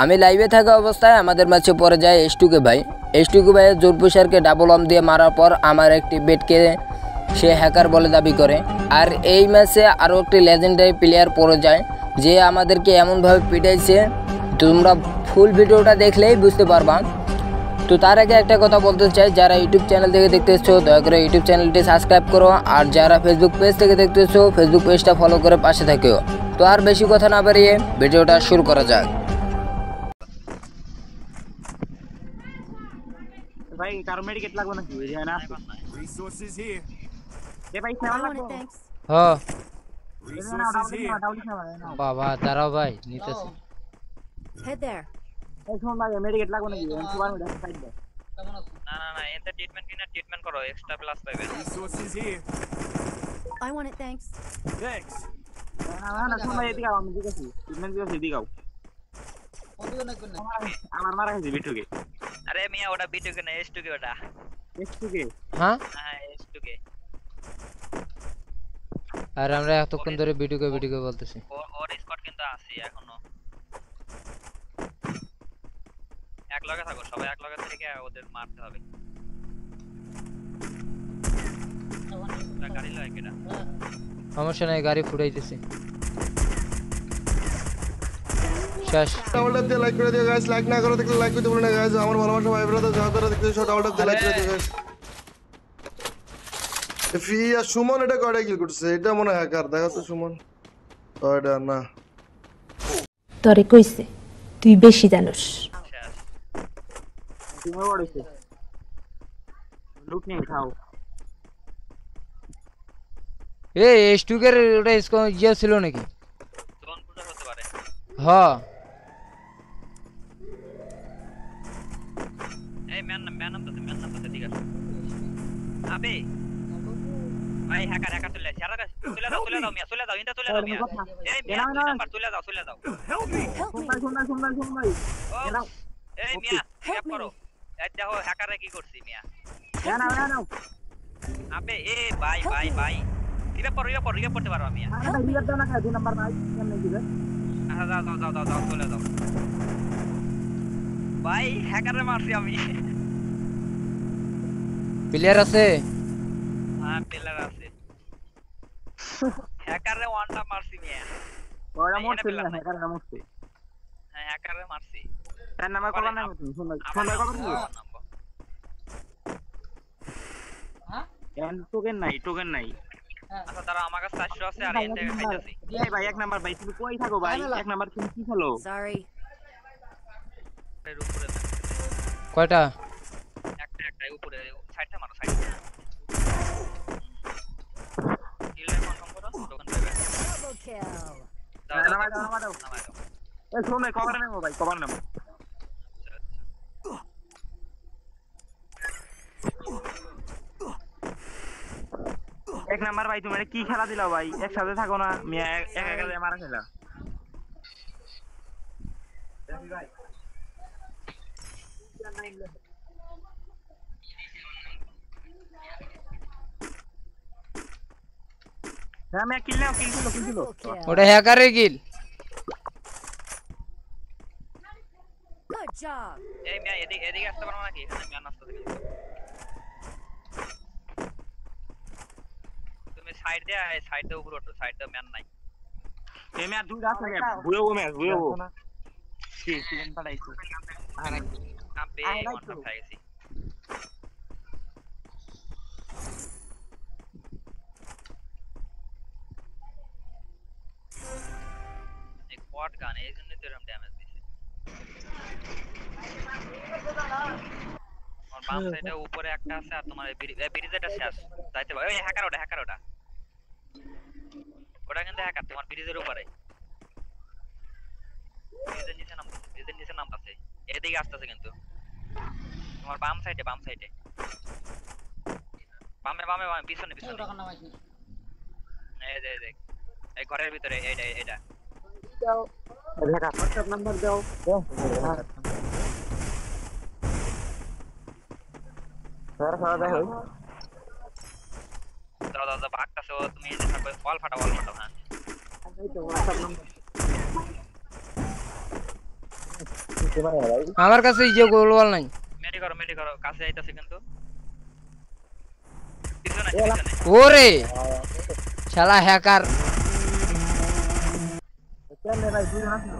আমি লাইভে থাকা অবস্থায় আমাদের ম্যাচে পড়ে যায় এস2কে ভাই। এস2কে ভাইয়ের জোরপুষারকে ডাবল অম দিয়ে মারার পর আমার একটি বেটকে সে হ্যাকার বলে দাবি করে। আর এই ম্যাচে আরও একটি লেজেন্ডারি প্লেয়ার পড়ে যায় যে আমাদেরকে এমনভাবে পিটাইছে, তোমরা ফুল ভিডিওটা দেখলেই বুঝতে পারবা। তো তার আগে একটা কথা বলতে চাই, যারা ইউটিউব চ্যানেল থেকে দেখতেছো দয়া করে ইউটিউব চ্যানেলটি সাবস্ক্রাইব করো, আর যারা ফেসবুক পেজ থেকে দেখতেছো ফেসবুক পেজটা ফলো করে পাশে থেকেও। তো আর বেশি কথা না বাড়িয়ে ভিডিওটা শুরু করা যাক। ভাই কার মেডিকেট লাগবে নাকি? ওই জানা রিসোর্সেস হিয়ার। এ ভাই সেবা লাগবে। হ্যাঁ রিসোর্সেস হিয়ার। বাবা দাঁড়াও ভাই নিতেছি। Head there. এই শোন ভাই মেডিকেট লাগবে নাকি? আমি সুপার মেডিকেট সাইড দে। না না না এতে ট্রিটমেন্ট কিনা ট্রিটমেন্ট করো, এক্সট্রা প্লাস পাবে। Resources here. I want it, thanks. Thanks. না না শোন ভাই এদিকে আও, আমি দিতেছি। ট্রিটমেন্ট দিতেছি, এদিকে আও। আমার মারা গেছে বিটুকে। আরে মিয়া ওটা বিটুকে না, এস2কে ওটা। এস2কে? হ্যাঁ হ্যাঁ এস2কে। আর আমরা এতক্ষণ ধরে ভিডিও বলতেছি। ওর স্কোয়াড কিন্তু আছে এখনো। এক লগে থাকো, সবাই এক লগে থেকে ওদের মারতে হবে। গাড়ি লয় কেডা? সমস্যা নাই, গাড়ি ফুটাইতেছি। শেষ। ডাবল ট্যাপ দিয়ে লাইক করে দিও গাইস, লাইক না করো দেখলে লাইক করতে ভুলো না গাইস। আমার ভালোবাসা ভাই ব্রাদার যারা দেখতেছো ডাবল ট্যাপ দিয়ে লাইক করে দিও গাইস। ফিয়া সুমন এটা কয়টা কিল করছে? এটা মনে হয় হ্যাকার। দেখো তো সুমন কয়টা না। তোরে কইছে তুই বেশি জানোস। তুমি ওড়িছে। লুট নিয়ে খাও। এই এস2কের ওটা ইয়া ছিল নাকি? জোন পুজার হতে পারে। হ্যাঁ এই ম্যান নাম তো ঠিক আছে। আবে ভাই হ্যাকার চলে আসে। সারা তুলে দাও মিয়া, তুলে দাও ইনটা তুলে দাও মিয়া। এই মিয়া নাম্বার তুলে দাও। Help me. শুন ভাই। এই মিয়া হেল্প করো। এই দেখো হ্যাকারে কি করছি মিয়া। না আবে এ ভাই রিভাইভ করতে পারো মিয়া। আরে ভাই রিভাইভ দাও না, 2 নাম্বার ভাই কেমনে দিবে? আচ্ছা দাও তুলে দাও। ভাই হ্যাকারে মারছি আমি। প্লেয়ার আছে? হ্যাঁ প্লেয়ার আছে। হ্যাকারে ওয়ানটা মারছি মিয়া। ওরা মরছে না, হ্যাকার মরছে। হ্যাঁ হ্যাকারে মারছি। তার নামে করা না তুমি। শুন ভাই কবার দিও? হ্যাঁ টোকেন নাই। আচ্ছা তারা আমার কাছে 400 আছে আর এন্ড খাইতাছি। এই ভাই এক নাম্বার ভাই তুমি কই থাকো ভাই? এক নাম্বার তুমি কি খেলো? Sorry. এর উপরে কয়টা? একটা উপরে সাইডটা মারো সাইড। কিলে কনফার্ম করো টোকেন পাবে। Double kill. দাও। এই শোন ভাই কভার নেবো ভাই, কভার নেবো। এক নাম্বার ভাই তুমি কি খেলা দিলাও ভাই? একসাথে থাকো না মিয়া, একা মারা খেলা। ভাই আমি কিল ছিল। ওটা হ্যাকারের কিল। Good job. এই মিয়া এদিকে আসতে পারো নাকি? এখানে মিয়া নাস্তা দিবে। তুমি সাইড দিয়ে উপরে ওঠো, সাইড দিয়ে ম্যান নাই। এই মিয়া দুই রাত আগে ভুয়ো কি চিকেন পাঠাইছো? আরে আপে ওয়ানটা খাই গেছি। এক কোয়াড গান এই জন্য তো এরকম ড্যামেজ দিছে। আর বাম সাইডে উপরে একটা আছে আর তোমার এই ব্রিজেটা শেষ। যাইতে ভাই ওই হ্যাকার ওটা। ওটা কিন্তু হ্যাকার তোমার ব্রিজের উপরে। ব্রিজের নিচে নামতাছে। এদিকে আসতেছে কিন্তু। তোমার বাম সাইডে বামে পিছনে এই ঘরের ভিতরে এইটা দাও WhatsApp নাম্বার দাও। স্যার দাও ভাগতাছো তুমি এই যে থাকো ওয়াল ফাটাও হ্যাঁ। এই তো WhatsApp নাম্বার আমার কাছে ইয়ে গ্লোবাল নাই। মেডি করো কাছে আইতাছে কিন্তু পিছনে ওরে শালা হ্যাকার। কেন ভাই দুই জন আসলো